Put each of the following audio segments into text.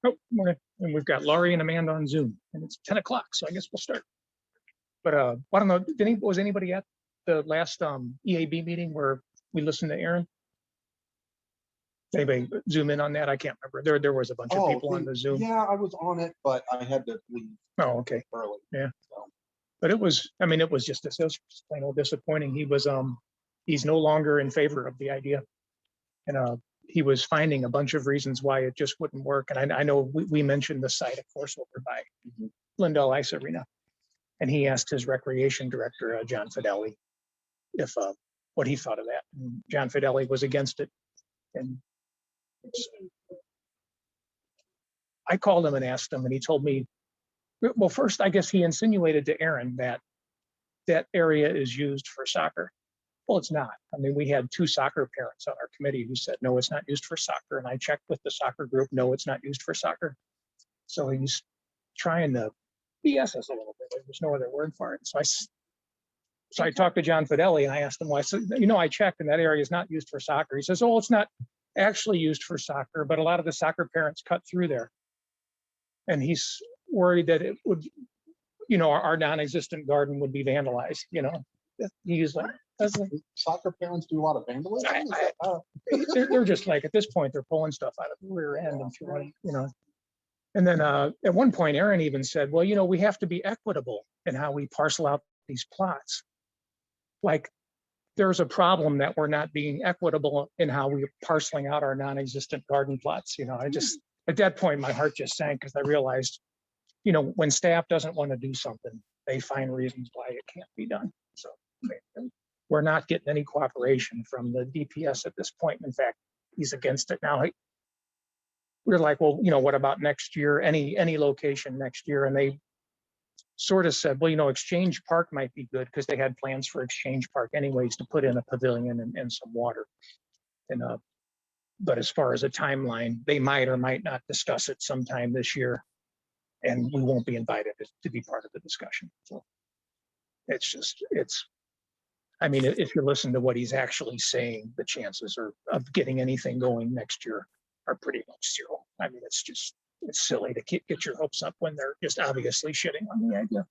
Oh, morning. And we've got Laurie and Amanda on Zoom, and it's 10 o'clock, so I guess we'll start. But I don't know, was anybody at the last EAB meeting where we listened to Aaron? Anybody zoom in on that? I can't remember. There was a bunch of people on the Zoom. Yeah, I was on it, but I had to leave. Oh, okay. Early. Yeah. So. But it was just it was plain old disappointing. He's no longer in favor of the idea. And he was finding a bunch of reasons why it just wouldn't work. And I know we mentioned the site, of course, over by Lindell Ice Arena. And he asked his recreation director, John Fideli, if what he thought of that. And John Fideli was against it. And I called him and asked him, and he told me, well, first, I guess he insinuated to Aaron that that area is used for soccer. Well, it's not. I mean, we had 2 soccer parents on our committee who said, no, it's not used for soccer. And I checked with the soccer group, no, it's not used for soccer. So he's trying to BS us a little bit. There's no other word for it. So I talked to John Fideli and I asked him why. So, I checked and that area is not used for soccer. He says, oh, it's not actually used for soccer, but a lot of the soccer parents cut through there. And he's worried that it would, our non-existent garden would be vandalized, He's like, soccer parents do a lot of vandalism. They're just like, at this point, they're pulling stuff out of the rear end and throwing, And then at one point, Aaron even said, well, we have to be equitable in how we parcel out these plots. Like, there's a problem that we're not being equitable in how we're parceling out our non-existent garden plots. I just, at that point, my heart just sank because I realized, when staff doesn't want to do something, they find reasons why it can't be done. So we're not getting any cooperation from the DPS at this point. In fact, he's against it now. We're like, well, what about next year? Any location next year? And they sort of said, well, Exchange Park might be good because they had plans for Exchange Park anyways to put in a pavilion and some water. And but as far as a timeline, they might or might not discuss it sometime this year, and we won't be invited to be part of the discussion. So if you listen to what he's actually saying, the chances of getting anything going next year are pretty much zero. I mean, it's silly to get your hopes up when they're just obviously shitting on the idea.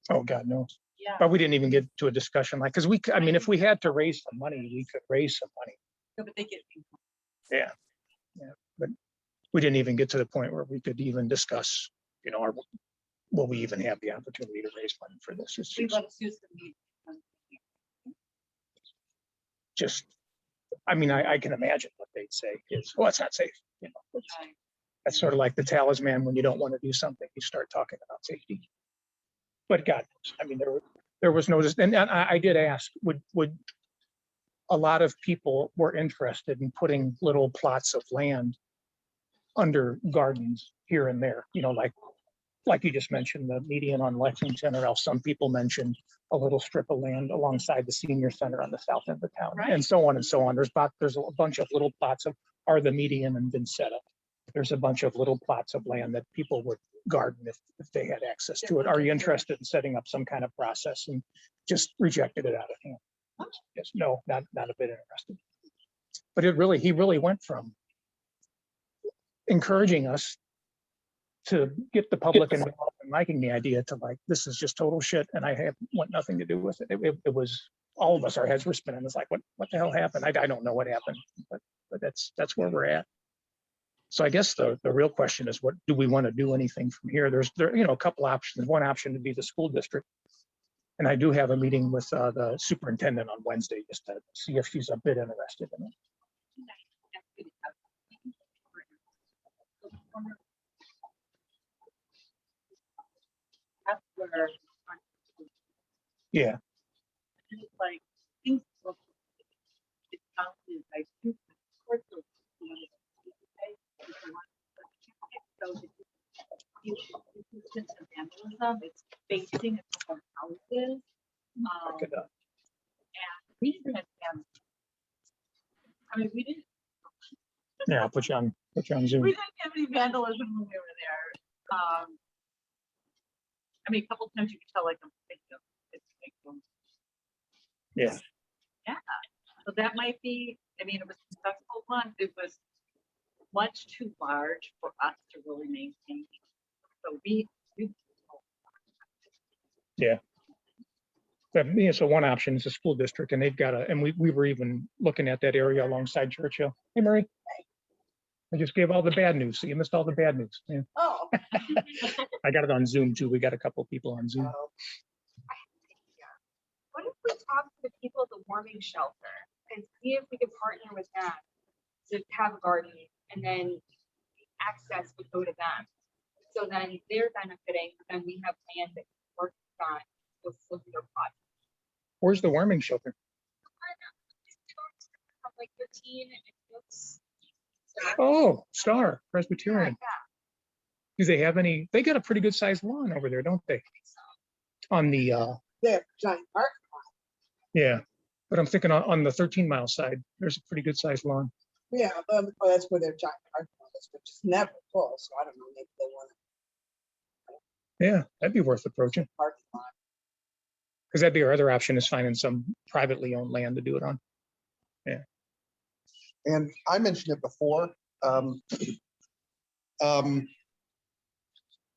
Oh, God knows. Yeah. But we didn't even get to a discussion because if we had to raise some money, we could raise some money. No, but they get. Yeah. But we didn't even get to the point where we could even discuss, will we even have the opportunity to raise money for this? It's just, I can imagine what they'd say is, well, it's not safe. That's sort of like the talisman. When you don't want to do something, you start talking about safety. But God, there was no, and I did ask, would a lot of people were interested in putting little plots of land under gardens here and there, like you just mentioned, the median on Lexington, or else some people mentioned a little strip of land alongside the senior center on the south end of town, right. And so on and so on. There's a bunch of little plots of the median and Vincetta. There's a bunch of little plots of land that people would garden if they had access to it. Are you interested in setting up some kind of process? And just rejected it out of hand. Yes, no, not a bit interested. But he really went from encouraging us to get the public involved and liking the idea to this is just total shit and I want nothing to do with it. It was, all of us, our heads were spinning. It's like, what the hell happened? I don't know what happened, but that's where we're at. So I guess the real question is, what do we want to do anything from here? There's a couple options. One option would be the school district. And I do have a meeting with the superintendent on Wednesday just to see if she's a bit interested in it. Yeah. Like things it's facing a couple of houses. And we didn't have, we didn't. Yeah, I'll put you on Zoom. We didn't have any see vandalism when we were there. I mean, a couple times you could tell like it's like, Yeah. yeah. So that might be. I mean, it was a successful one. It was much too large for us to really maintain. So we So one option is a school district, and they've got and we were even looking at that area alongside Churchill. Hey, Marie. I just gave all the bad news, so you missed all the bad news. Yeah. Oh. I got it on Zoom too. We got a couple people on Zoom. What if we talk to the people at the warming shelter and see if we could partner with them to have a garden, and then access would go to them. So then they're benefiting, and we have land that works on with their project. Where's the warming shelter? Like 13 and it's Oh, Star Presbyterian. yeah. Do they have any? They got a pretty good sized lawn over there, don't they? On the They have giant park. yeah, but I'm thinking on the 13-mile side, there's a pretty good sized lawn. Yeah, well, that's where their giant park is, which is never full, so I don't know, maybe they want Yeah, that'd be worth approaching, a parking lot. because that'd be our other option, is finding some privately owned land to do it on. And I mentioned it before.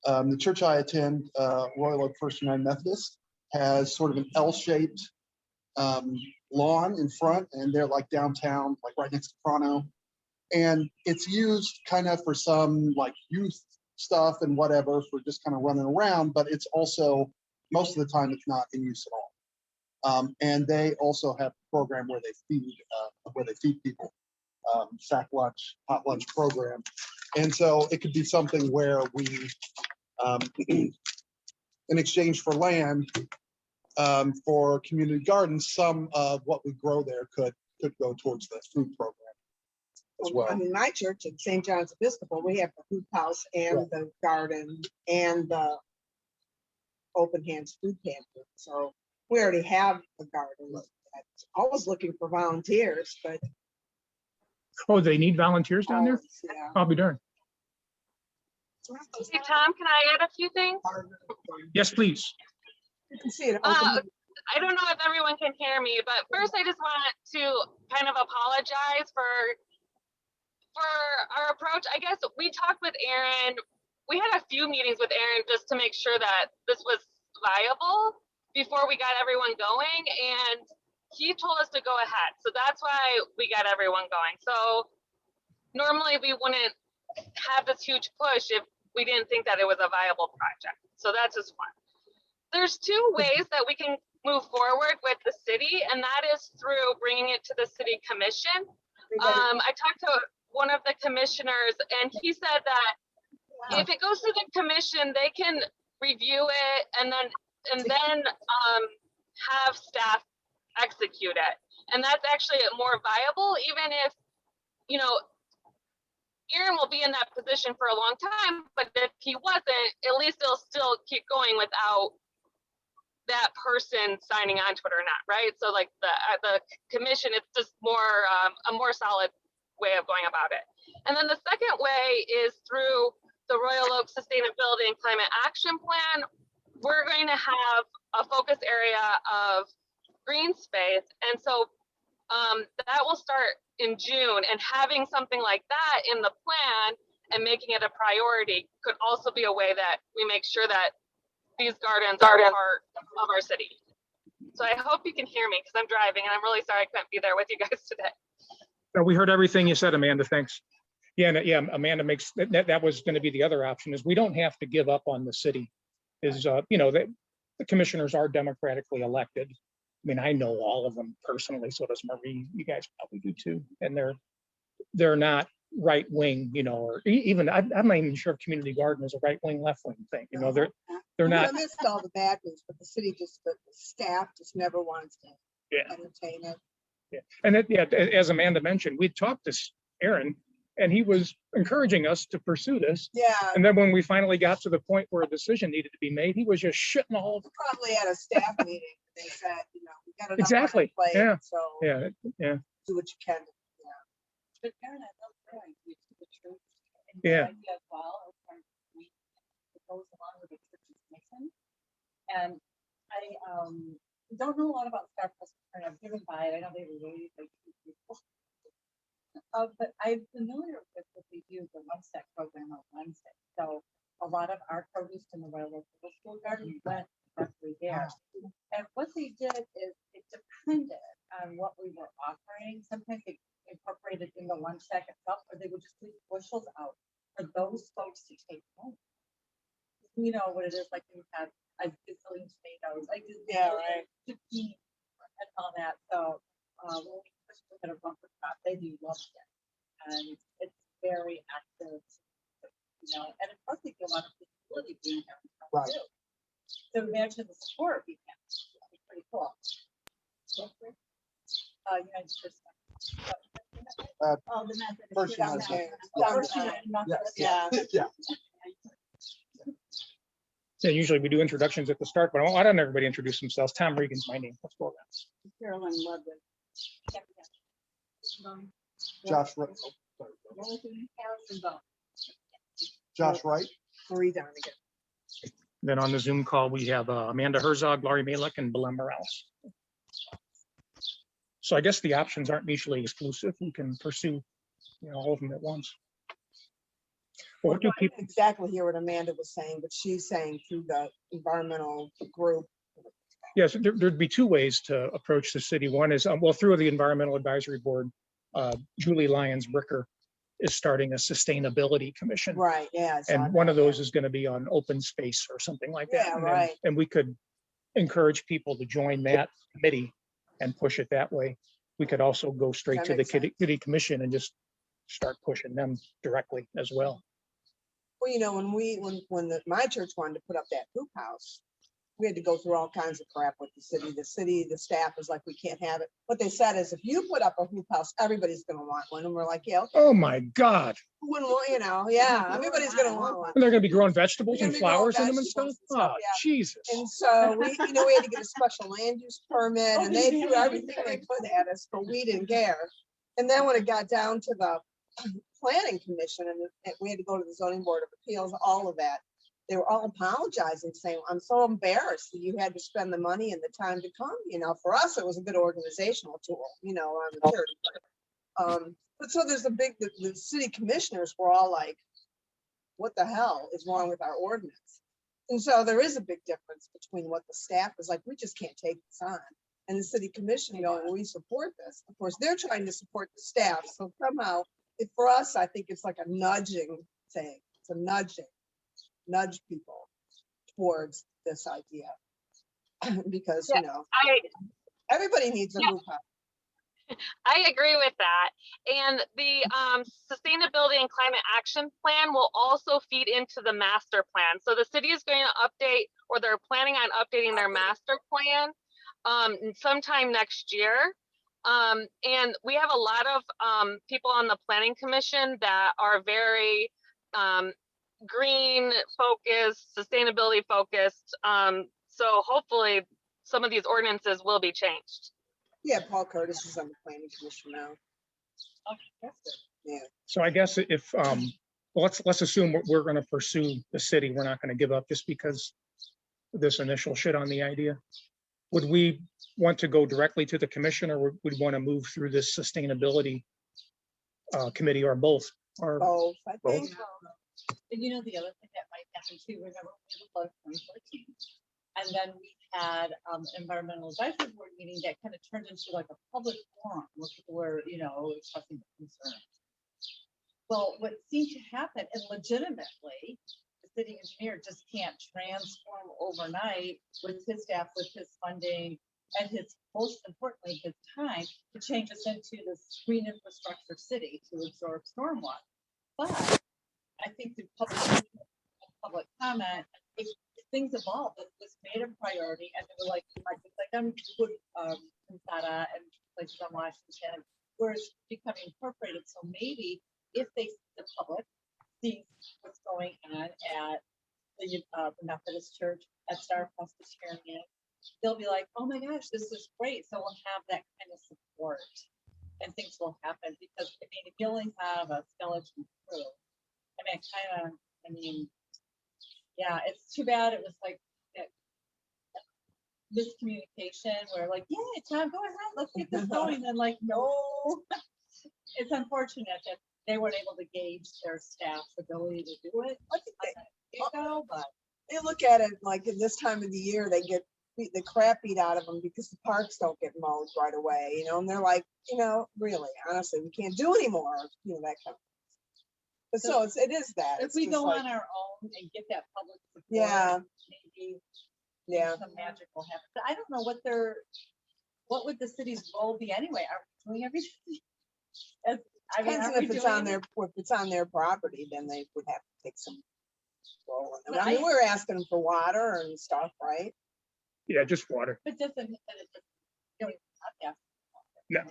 The church I attend, Royal Oak First United Methodist, has sort of an L-shaped lawn in front, and they're like downtown, like right next to Toronto. And it's used kind of for some like youth stuff and whatever, for just kind of running around, but it's also, most of the time, it's not in use at all. And they also have a program where they feed people, sack lunch, hot lunch program. And so it could be something where we, in exchange for land, for community gardens, some of what we grow there could go towards the food program as well. I mean, my church at St. John's Episcopal, we have the food house and the garden and the open hands food pantry. So we already have a garden. Always looking for volunteers, but Oh, they need volunteers down there? yeah. I'll be darned. Hey, Tom, can I add a few things? Yes, please. You can see it. open. I don't know if everyone can hear me, but first I just want to kind of apologize for our approach. I guess we talked with Aaron. We had a few meetings with Aaron just to make sure that this was viable before we got everyone going, and he told us to go ahead. So that's why we got everyone going. So normally we wouldn't have this huge push if we didn't think that it was a viable project. So that's just one. There's two ways that we can move forward with the city, and that is through bringing it to the city commission. I talked to one of the commissioners, and he said that if it goes to the commission, they can review it and then have staff execute it. And that's actually more viable, even if, you know, Aaron will be in that position for a long time, but if he wasn't, at least it'll still keep going without that person signing on to it or not, right? So like the commission, it's just more a more solid way of going about it. And then the second way is through the Royal Oak Sustainability and Climate Action Plan. We're going to have a focus area of green space, and so that will start in June, and having something like that in the plan and making it a priority could also be a way that we make sure that these gardens are part of our city. So I hope you can hear me, because I'm driving and I'm really sorry I couldn't be there with you guys today. We heard everything you said, Amanda. Thanks. Yeah, Amanda makes that was going to be the other option, is we don't have to give up on the city. Is you know, the commissioners are democratically elected. I mean, I know all of them personally, so does Marie. You guys probably do too. And they're not right wing, you know, or even I'm not even sure if community garden is a right wing, left wing thing. You know, they're not. I missed all the bad news, but the staff just never wants to entertain it. Yeah, and as Amanda mentioned, we talked to Aaron, and he was encouraging us to pursue this. Yeah, And then when we finally got to the point where a decision needed to be made, he was just shitting all over. probably at a staff meeting, they said, you know, we got enough on Exactly, our plate, yeah. so Yeah. do what you can. But Aaron, I love drawing. We took the church and Yeah. their idea as well. I was trying to read it goes along with the church's mission. And I don't know a lot about Star Plus, and I've driven by it. I know they were really like people. But I'm familiar with what they do, the One Stack program on Wednesday. So a lot of our produce in the Royal Local School Garden went directly there. And what they did is it depended on what we were offering. Sometimes they incorporated in the lunch sack itself, or they would just leave bushels out for those folks to take home. You know what it is like when you have a gazillion tomatoes, like zucchini and all that. So when we push at a bumper crop, they do love it, and it's very active. You know, and of course they get a lot of visibility being there. Right. Too. So imagine the support we have. It's pretty cool. United States. Oh, the Methodist. First Yeah, United yeah. States. Oh, First United Methodist. Yeah. Yeah. Yeah, usually we do introductions at the start, but why don't everybody introduce themselves? Tom Regan's my name. Let's go. Carolyn Ludwig. Josh, Wright- Harrison Bone. Josh Wright. Marie Donegan. Then on the Zoom call, we have Amanda Herzog, Laurie Malik, and Belen Morales. So I guess the options aren't mutually exclusive. We can pursue, all of them at once. Well, what do I people? didn't exactly hear what Amanda was saying, but she's saying through the environmental group. Yes, there'd be two ways to approach the city. One is, well, through the Environmental Advisory Board, Julie Lyons Bricker is starting a sustainability commission. Right, yeah. I saw And one that, of those is going to be on open space or something like that. Yeah, And then- right. And we could encourage people to join that committee and push it that way. We could also go straight That to the makes sense. city commission and just start pushing them directly as well. Well, when my church wanted to put up that hoop house, we had to go through all kinds of crap with the city, the staff was like, we can't have it. What they said is, if you put up a hoop house, everybody's gonna want one. And we're like, yeah, okay, Oh my God. who wouldn't want, yeah, everybody's gonna want one. And they're going to be growing vegetables They're and gonna be growing flowers in them and stuff? vegetables and stuff, Oh, yeah. Jesus. And so we had to get a special land use permit and they threw everything they could at us, but we didn't care. And then when it got down to the planning commission and we had to go to the zoning board of appeals, all of that, they were all apologizing, saying, I'm so embarrassed that you had to spend the money and the time to come. For us, it was a good organizational tool, on the church. But so there's the city commissioners were all like, what the hell is wrong with our ordinance? And so there is a big difference between what the staff is like, we just can't take this on. And the city commission going, we support this. Of course, they're trying to support the staff. So somehow, for us, I think it's like a nudging thing. It's a nudge people towards this idea. Because, Yeah, everybody needs a Yeah. hoop house. I agree with that. And the sustainability and climate action plan will also feed into the master plan. So the city is going to update, or they're planning on updating their master plan sometime next year. And we have a lot of people on the planning commission that are very green focused, sustainability focused. So hopefully some of these ordinances will be changed. Yeah, Paul Curtis is on the planning commission now. So I guess if, well, let's assume we're going to pursue the city. We're not going to give up just because of this initial shit on the idea. Would we want to go directly to the commission, or would we want to move through this sustainability committee, or both? Or Both, I Both. think. And the other thing that might happen too, remember, we had a flood 2014. And then we had environmental advisory board meeting that kind of turned into like a public forum where people were, expressing their concerns. Well, what seemed to happen, and legitimately, the city engineer just can't transform overnight with his staff, with his funding, and most importantly, his time to change us into this green infrastructure city to absorb stormwater. But I think through public comment, if things evolved, it was made a priority, and they were like I'm Pensada and places on Washington, where it's becoming incorporated. So maybe if the public sees what's going on at the Methodist Church, at Star Presbyterian, they'll be like, oh my gosh, this is great. So we'll have that kind of support and things will happen, because if you only have a skeleton crew, I mean, yeah, it's too bad it was like that miscommunication where like, yeah, Tom, go ahead, let's get this going. And like, no, it's unfortunate that they weren't able to gauge their staff's ability to do it. I think But they look at it like in this time of the year, they get the crap beat out of them because the parks don't get mowed right away, you know, and they're like, you know, really, honestly, we can't do anymore, you know, that kind of. But so it is that. if it's we just go like, on our own and get that public support. Yeah. Maybe Yeah, some magic will happen. But I don't know what would the city's role be anyway? Are we doing everything? I mean, depends are on we if it's doing on it? if it's on their property, then they would have to take some role in it. But I mean, I- we're asking for water and stuff, right? Yeah, just water. But doesn't, that it just, you know, not that. No. I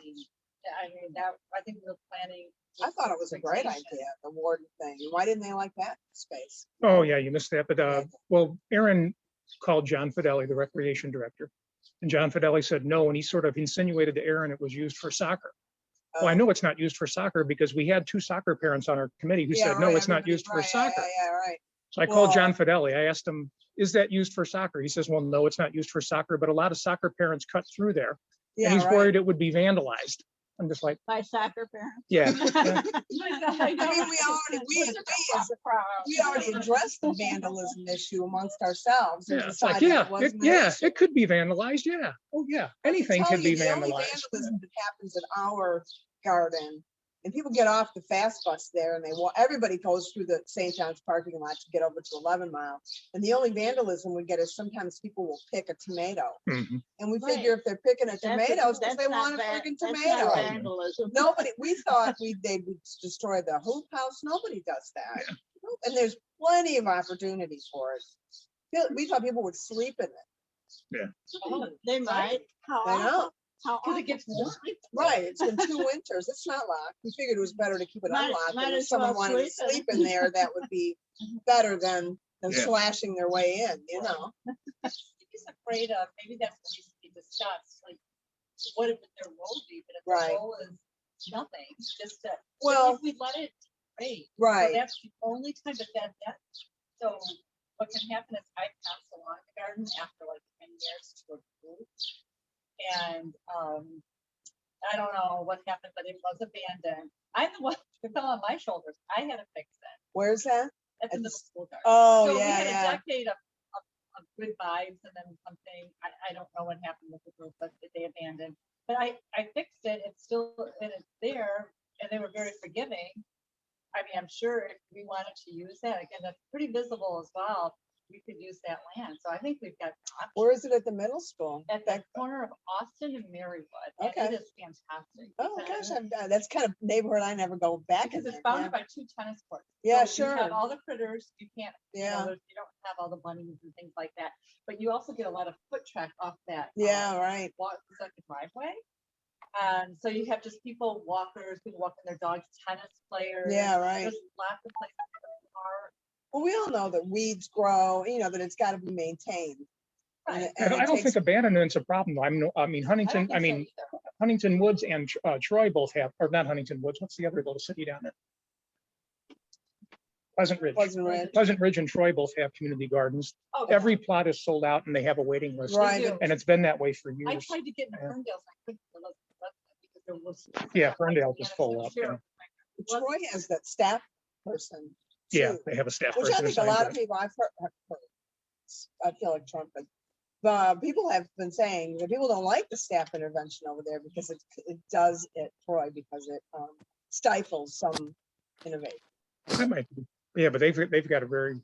mean, that, I think we were planning. I thought it was a great expectation. idea, the warden thing. Why didn't they like that space? Oh, yeah, you missed that. But, Yeah. well, Aaron called John Fidelli, the recreation director. And John Fidelli said no, and he sort of insinuated to Aaron it was used for soccer. Well, I know it's not used for soccer because we had 2 soccer parents on our committee who Yeah, said, no, right, it's not everybody- used for right, soccer. Yeah, right. So I called Well- John Fidelli. I asked him, is that used for soccer? He says, well, no, it's not used for soccer, but a lot of soccer parents cut through there. And Yeah, he's right. worried it would be vandalized. I'm just like, By soccer parents. yeah. I I mean, we already addressed the vandalism issue amongst ourselves. and Yeah, it's like, decided yeah, it wasn't an yeah, issue. it could be vandalized. Yeah. Oh, yeah. I can Anything tell could be you the only vandalized. vandalism that happens in our garden, and people get off the fast bus there and they want, everybody goes through the St. John's parking lot to get over to 11 Mile. And the only vandalism we get is sometimes people will pick a tomato. Mhm. And we figure if they're picking a tomatoes, because they want a freaking tomato. Nobody, we thought they would destroy the hoop house. Nobody does that. And there's plenty of opportunity for it. We thought people would sleep in it. They might. I know. Because it gets warm. Right, it's been 2 winters. It's not locked. We figured it was better to keep it Might- unlocked. might And if as someone well wanted to sleep in it. sleep in there, that would be better than Yeah. slashing their way in, you know? He's afraid of, maybe that's what needs to be discussed, like, what if their role be, but if Right. their role is nothing, just to. Well- If we let it, wait. Right. That's the only time that, so what can happen is I pass along the garden after like 10 years to a group. And, I don't know what happened, but it was abandoned. I'm the one, it fell on my shoulders. I had to fix it. Where's that? At the middle It's- school garden. Oh, So we yeah, had a yeah. decade of good vibes and then something, I don't know what happened with the group, but they abandoned. But I fixed it, it's still, and it's there, and they were very forgiving. I mean, I'm sure if we wanted to use that, again, that's pretty visible as well, we could use that land. So I think we've got options Where is it at the middle school? at the corner of Austin and Marywood. And Okay. it is fantastic. Oh, because- gosh, that's kind of neighborhood I never go back in Because it's there. bounded by 2 tennis courts. Yeah, So you sure. have all the critters, you can't, you know, Yeah, you don't have all the bunnies and things like that, but you also get a lot of foot traffic off that. yeah, right. Walk, it's like a driveway. And so you have just people, walkers, people walking their dogs, tennis players. Yeah, right. There's lots of places to park. Well, we all know that weeds grow, you know, that it's got to be maintained. And Right. it- I and don't it I don't takes- think abandonment's a problem. I mean, Huntington, I don't think so mean, either. Huntington Woods and Troy both have, or not Huntington Woods, what's the other little city down there? Pleasant Ridge. Wasn't right. Pleasant Ridge and Troy both have community gardens. Oh, Every plot is sold out and they have a waiting list. Right. do. And it's been that way for I years. tried to get in the Yeah. Ferndale's, I couldn't, because there was. Yeah, Ferndale is full up, Sure. Troy has that staff person. Yeah, too. they have a staff Which I person think a assigned lot to of it. people I've heard, I feel like Trump, but people have been saying that people don't like the staff intervention over there because it does at Troy because it stifles some innovation. That might be. Yeah, but they've got a very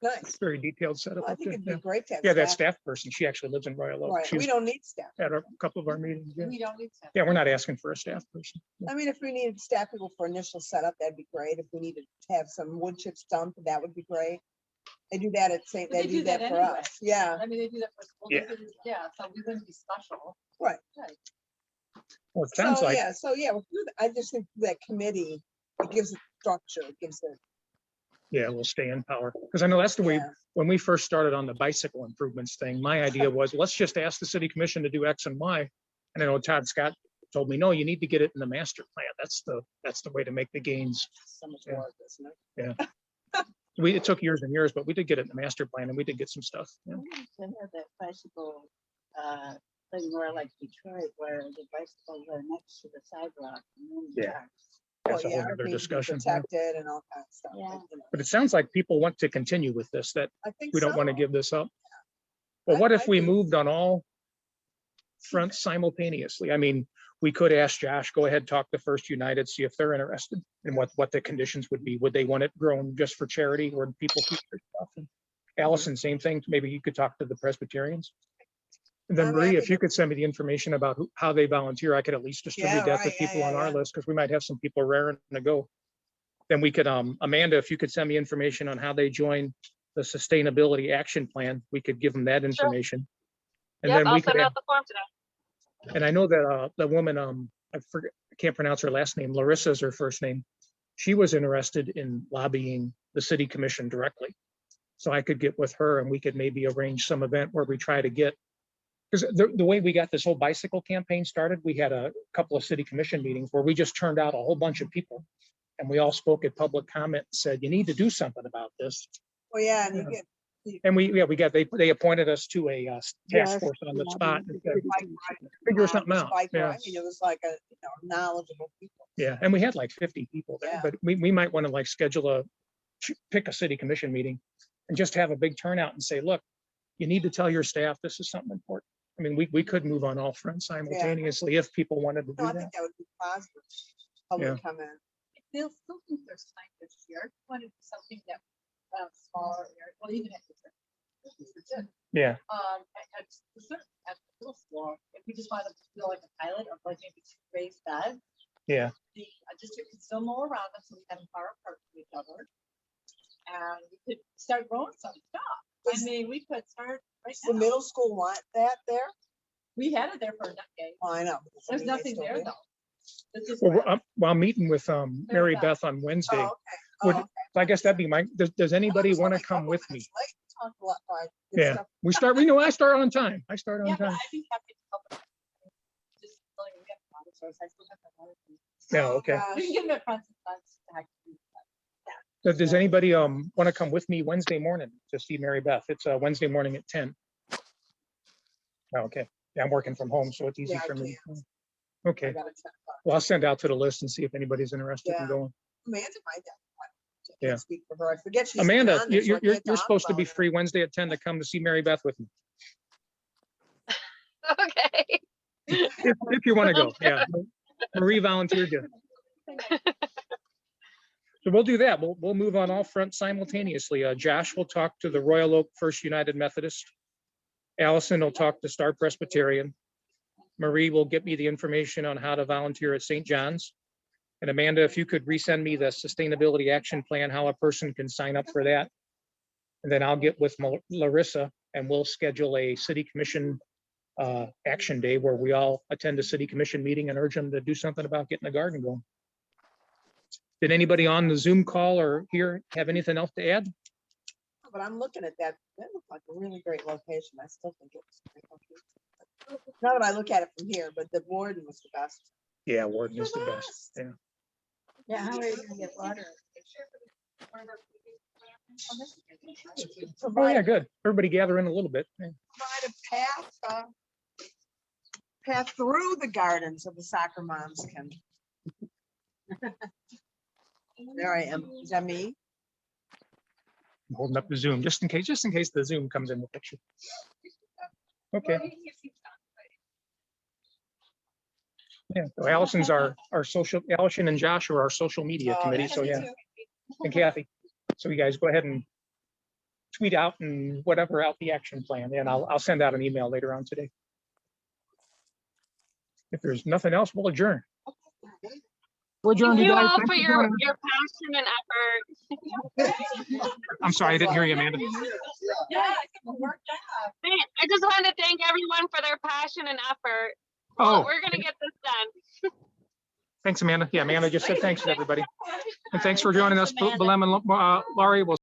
Nice. detailed setup I up think there. it'd be Yeah. great to have. Yeah, that staff person, she actually lives in Royal Oak. Right, She we was don't need staff. at a couple of our meetings. Yeah. We don't need to. Yeah, we're not asking for a staff person. I mean, if we needed staff people for initial setup, that'd be great. If we needed to have some wood chips dumped, that would be great. They do that at St. But they They do do that that for anyway. us. Yeah, I mean, they do that for school. Yeah. Yeah, so we wouldn't be special. Right. Well, it sounds so, like, yeah, well, I just think that committee, it gives it structure, it gives it, yeah, we'll stay in power. Because I know that's the way, yeah, when we first started on the bicycle improvements thing, my idea was, let's just ask the city commission to do X and Y. And I know Todd Scott told me, no, you need to get it in the master plan. That's the way to make the gains. So much Yeah. work, isn't it? It took years and years, but we did get it in the master plan and we did get some stuff. Yeah. To have that bicycle, thing more like Detroit where the bicycles are next to the sidewalk. and then the Yeah. cars. That's a Well, whole yeah, other it needs to be discussion. Yeah. Protected and all kinds of stuff. Yeah. but, you know, But it sounds like people want to continue with this, that I think we don't want to so. give this up. Well, I- what if I we do. moved on all fronts simultaneously? I mean, we could ask Josh, go ahead, talk to First United, see if they're interested and what the conditions would be. Would they want it grown just for charity or people keep their stuff? And Allison, same thing. Maybe you could talk to the Presbyterians. And then I'm Marie, if happy you to- could send me the information about how they volunteer, I could at least distribute Yeah, that to right, yeah, people on yeah, our yeah. list, because we might have some people raring to go. Then we could, Amanda, if you could send me information on how they join the Sustainability Action Plan, we could give them that information. And Yep, then I'll we could, send have- out the form today. and I know that the woman, I forget, I can't pronounce her last name, Larissa is her first name. She was interested in lobbying the city commission directly. So I could get with her and we could maybe arrange some event where we try to get, because the way we got this whole bicycle campaign started, we had a couple of city commission meetings where we just turned out a whole bunch of people. And we all spoke at public comment and said, you need to do something about this. Well, yeah, and you Yeah. get And they appointed us to a task Yes, force on the yeah, spot. they and did. said, bike ride, Figure something out. bike Yeah. ride. I mean, it was like a, knowledgeable people. Yeah, and we had like 50 people there, Yeah. but we might want to like schedule pick a city commission meeting and just have a big turnout and say, look, you need to tell your staff this is something important. I mean, we could move on all fronts simultaneously if people wanted to No, I do that. think that would be positive. Yeah. Public comment. I still think there's time this year. Want to do something that, smaller, area, well, even if it's a Yeah, at the middle school, if we just want to do like a pilot of like maybe 2 raised beds, yeah. the district can still mow around them, so we have them far apart from each other. And we could start growing some stuff. I Does- mean, we could start right Does the now. middle school want that there? We had it there for a decade. Well, I know. because I There's mean, they nothing still there do. though. This is Well, where- I'm meeting with Mary Beth. Beth on Wednesday. Oh, okay. Would- Oh, okay. So I guess that'd be does anybody Well, want to it's come only a with couple me? minutes late. We talked a lot, good Yeah, stuff. I start on time. I start Yeah, on but time. I'd be happy to help. Just like we have water source, I still have that water source. Yeah, Oh, okay. gosh. We can give them a front and front to actually- So does anybody want to come with me Wednesday morning to see Mary Beth? It's Wednesday morning at 10. Oh, okay. Yeah, I'm working from home, so it's easy Yeah, I for me. I Okay, got it set up. well, I'll send out to the list and see if anybody's interested in Yeah. going. Amanda might have. I Yeah. can't speak for her. I forget she's. Amanda, on this, so I you're can't talk supposed to be about it. free Wednesday at 10 to come to see Mary Beth with me, Okay. if you want to go. Yeah. Marie volunteered you. So we'll do that. We'll move on all fronts simultaneously. Josh will talk to the Royal Oak First United Methodist. Allison will talk to Star Presbyterian. Marie will get me the information on how to volunteer at St. John's. And Amanda, if you could resend me the Sustainability Action Plan, how a person can sign up for that. And then I'll get with Larissa and we'll schedule a city commission action day where we all attend a city commission meeting and urge them to do something about getting the garden going. Did anybody on the Zoom call or here have anything else to add? But I'm looking at that. That looked like a really great location. I still think it was a great location. Now that I look at it from here, but the Warden was the best. Yeah, Warden is the best. Yeah. Yeah, how are you gonna get water? Oh, yeah, good. Everybody gather in a little bit. Yeah. Provide a path through the gardens so the soccer moms can. There I am. Is that me? I'm holding up the Zoom just in case the Zoom comes in the picture. Okay. Yeah, so Allison's our social, Allison and Josh are our social media Oh, committee, yeah. so yeah, and Kathy. So you guys go ahead and tweet out and whatever out the action plan, and I'll send out an email later on today. If there's nothing else, we'll adjourn. We'll adjourn, Thank you guys. all Thanks for for your joining us. passion and effort. I'm sorry, I didn't hear you, Amanda. Yeah, it worked out. I just wanted to thank everyone for their passion and effort. Oh, We're gonna get this done. thanks, Amanda. Yeah, Amanda just said thanks to everybody. And thanks for joining us, Belem and Laurie. We'll